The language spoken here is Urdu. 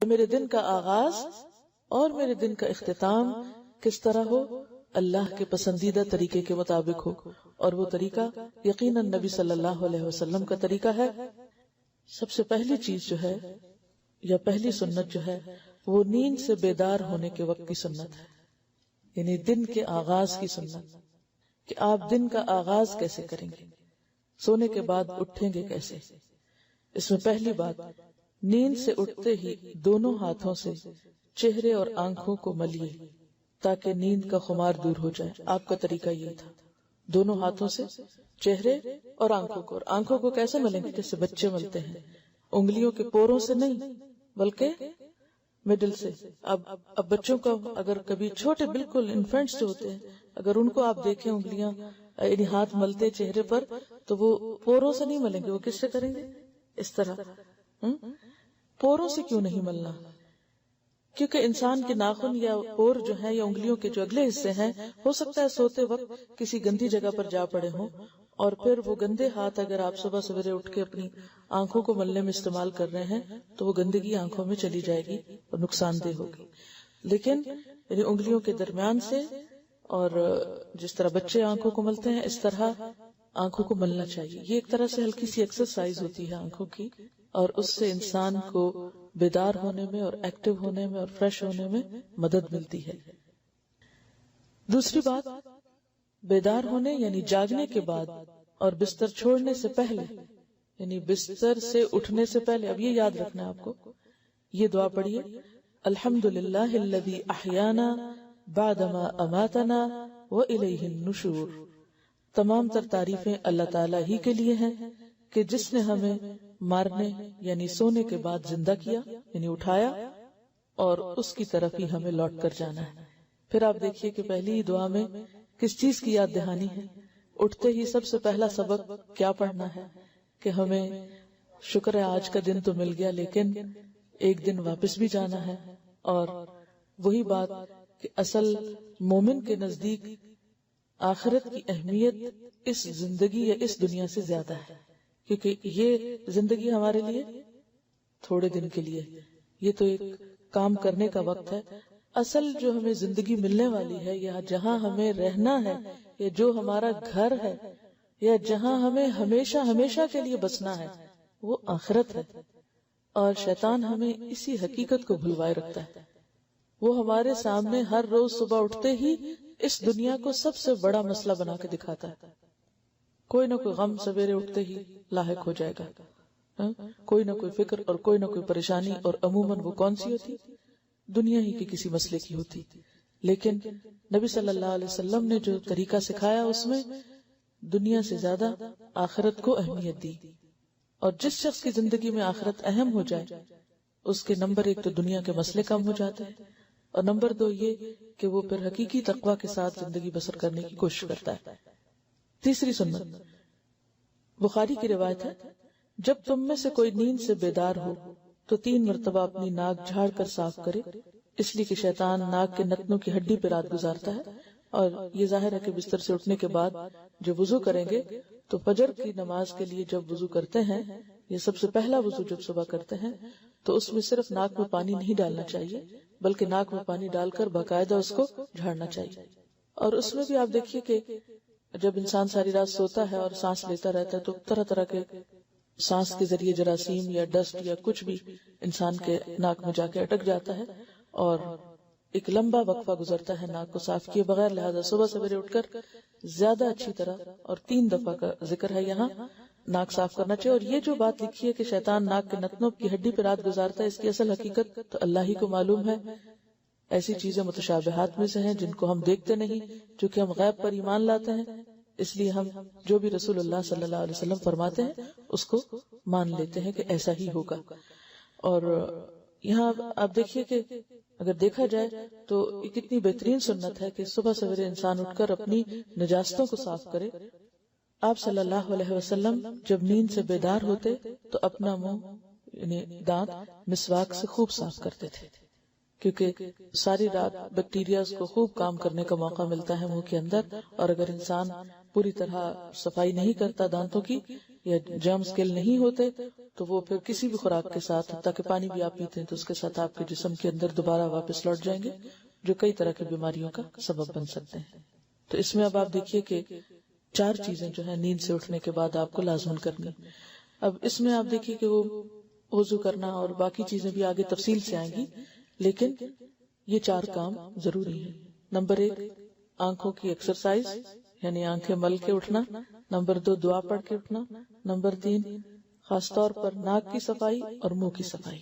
میرے دن کا آغاز اور میرے دن کا اختتام کس طرح ہو؟ اللہ کے پسندیدہ طریقے کے مطابق ہو، اور وہ طریقہ یقیناً نبی صلی اللہ علیہ وسلم کا طریقہ ہے۔ سب سے پہلی چیز جو ہے یا پہلی سنت جو ہے وہ نیند سے بیدار ہونے کے وقت کی سنت ہے، یعنی دن کے آغاز کی سنت، کہ آپ دن کا آغاز کیسے کریں گے، سونے کے بعد اٹھیں گے کیسے۔ اس میں پہلی بات، نیند سے اٹھتے ہی دونوں ہاتھوں سے چہرے اور آنکھوں کو ملیے تاکہ نیند کا خمار دور ہو جائے۔ آپ کا طریقہ یہ تھا، دونوں ہاتھوں سے چہرے اور آنکھوں کو کیسے ملیں گے؟ جیسے بچے ملتے ہیں، انگلیوں کے پوروں سے نہیں بلکہ مڈل سے۔ اب بچوں کا اگر کبھی چھوٹے بالکل انفینٹس جو ہوتے ہیں، اگر ان کو آپ دیکھیں انگلیاں یعنی ہاتھ ملتے چہرے پر، تو وہ پوروں سے نہیں ملیں گے، وہ کس سے کریں گے؟ اس طرح۔ پوروں سے کیوں نہیں ملنا؟ کیونکہ انسان کے ناخن یا پور جو ہیں یا انگلیوں کے جو اگلے حصے ہیں، ہو سکتا ہے سوتے وقت کسی گندی جگہ پر جا پڑے ہوں، اور پھر وہ گندے ہاتھ اگر آپ صبح سویرے اٹھ کے اپنی آنکھوں کو ملنے میں استعمال کر رہے ہیں تو وہ گندگی آنکھوں میں چلی جائے گی اور نقصان دہ ہوگی۔ لیکن یعنی انگلیوں کے درمیان سے، اور جس طرح بچے آنکھوں کو ملتے ہیں اس طرح آنکھوں کو ملنا چاہیے۔ یہ ایک طرح سے ہلکی سی ایکسرسائز ہوتی ہے آنکھوں کی، اور اس سے انسان کو بیدار ہونے میں اور ایکٹیو ہونے میں اور فریش ہونے میں مدد ملتی ہے۔ دوسری بات، بیدار ہونے یعنی جاگنے کے بعد اور بستر چھوڑنے سے پہلے، یعنی بستر سے اٹھنے سے پہلے، اب یہ یاد رکھنا ہے آپ کو، یہ دعا پڑھیے، الحمدللہ الذی احیانا بعدما اماتنا والیہ النشور۔ تمام تر تعریفیں اللہ تعالیٰ ہی کے لیے ہیں کہ جس نے ہمیں مارنے یعنی سونے کے بعد زندہ کیا، یعنی اٹھایا، اور اس کی طرف ہی ہمیں لوٹ کر جانا ہے۔ پھر آپ دیکھیے کہ پہلی دعا میں کس چیز کی یاد دہانی ہے؟ اٹھتے ہی سب سے پہلا سبق کیا پڑھنا ہے کہ ہمیں شکر ہے آج کا دن تو مل گیا، لیکن ایک دن واپس بھی جانا ہے۔ اور وہی بات کہ اصل مومن کے نزدیک آخرت کی اہمیت اس زندگی یا اس دنیا سے زیادہ ہے، کیونکہ یہ زندگی ہمارے لیے تھوڑے دن کے لیے، یہ تو ایک کام کرنے کا وقت ہے۔ اصل جو ہمیں زندگی ملنے والی ہے، یا جہاں ہمیں رہنا ہے، یا جو ہمارا گھر ہے، یا جہاں ہمیں ہمیشہ ہمیشہ کے لیے بسنا ہے، وہ آخرت ہے۔ اور شیطان ہمیں اسی حقیقت کو بھلوائے رکھتا ہے۔ وہ ہمارے سامنے ہر روز صبح اٹھتے ہی اس دنیا کو سب سے بڑا مسئلہ بنا کے دکھاتا ہے۔ کوئی نہ کوئی غم سویرے اٹھتے ہی لاحق ہو جائے گا، کوئی نہ کوئی فکر اور کوئی نہ کوئی پریشانی، اور عموماً وہ کون سی ہوتی؟ دنیا ہی کے کسی مسئلے کی ہوتی۔ لیکن نبی صلی اللہ علیہ وسلم نے جو طریقہ سکھایا اس میں دنیا سے زیادہ آخرت کو اہمیت دی، اور جس شخص کی زندگی میں آخرت اہم ہو جائے اس کے نمبر ایک تو دنیا کے مسئلے کم ہو جاتے ہیں، اور نمبر دو یہ کہ وہ پھر حقیقی تقوی کے ساتھ زندگی بسر کرنے کی کوشش کرتا ہے۔ تیسری سنت، بخاری کی روایت ہے، جب تم میں سے کوئی نیند سے بیدار ہو تو 3 مرتبہ اپنی ناک جھاڑ کر صاف کرے، اس لیے کہ شیطان ناک کے نتنوں کی ہڈی پہ رات گزارتا ہے۔ اور یہ ظاہر ہے کہ بستر سے اٹھنے کے بعد جو وضو کریں گے تو فجر کی نماز کے لیے جب وضو کرتے ہیں، یہ سب سے پہلا وضو جب صبح کرتے ہیں، تو اس میں صرف ناک میں پانی نہیں ڈالنا چاہیے بلکہ ناک میں پانی ڈال کر باقاعدہ اس کو جھاڑنا چاہیے۔ اور اس میں بھی آپ دیکھیے کہ جب انسان ساری رات سوتا ہے اور سانس لیتا رہتا ہے تو طرح طرح کے سانس کے ذریعے جراثیم یا ڈسٹ یا کچھ بھی انسان کے ناک میں جا کے اٹک جاتا ہے، اور ایک لمبا وقفہ گزرتا ہے ناک کو صاف کیے بغیر۔ لہذا صبح سویرے اٹھ کر زیادہ اچھی طرح، اور 3 دفعہ کا ذکر ہے یہاں، ناک صاف کرنا چاہیے۔ اور یہ جو بات لکھی ہے کہ شیطان ناک کے نتنوں کی ہڈی پہ رات گزارتا ہے، اس کی اصل حقیقت تو اللہ ہی کو معلوم ہے۔ ایسی چیزیں متشابہات میں سے ہیں جن کو ہم دیکھتے نہیں، چونکہ ہم غیب پر ایمان لاتے ہیں، اس لیے ہم جو بھی رسول اللہ صلی اللہ علیہ وسلم فرماتے ہیں اس کو مان لیتے ہیں کہ ایسا ہی ہوگا۔ اور یہاں آپ دیکھیے کہ اگر دیکھا جائے تو یہ کتنی بہترین سنت ہے کہ صبح سویرے انسان اٹھ کر اپنی نجاستوں کو صاف کرے۔ آپ صلی اللہ علیہ وسلم جب نیند سے بیدار ہوتے تو اپنا منہ یعنی دانت مسواک سے خوب صاف کرتے تھے، کیونکہ ساری رات بیکٹیریاز کو خوب کام کرنے کا موقع ملتا ہے منہ کے اندر، اور اگر انسان پوری طرح صفائی نہیں کرتا دانتوں کی یا جرمز کل نہیں ہوتے تو وہ پھر کسی بھی خوراک کے ساتھ، تاکہ پانی بھی آپ پیتے ہیں تو اس کے ساتھ آپ کے جسم کے اندر دوبارہ واپس لوٹ جائیں گے، جو کئی طرح کی بیماریوں کا سبب بن سکتے ہیں۔ تو اس میں اب آپ دیکھیے کہ 4 چیزیں جو ہے نیند سے اٹھنے کے بعد آپ کو لازمن کرنی۔ اب اس میں آپ دیکھیے کہ وہ وضو کرنا اور باقی چیزیں بھی آگے تفصیل سے آئیں گی، لیکن یہ 4 کام ضروری ہیں۔ نمبر 1 آنکھوں کی ایکسرسائز، یعنی آنکھیں مل کے اٹھنا۔ نمبر 2 دعا پڑھ کے اٹھنا۔ نمبر 3 خاص طور پر ناک کی صفائی اور منہ کی صفائی۔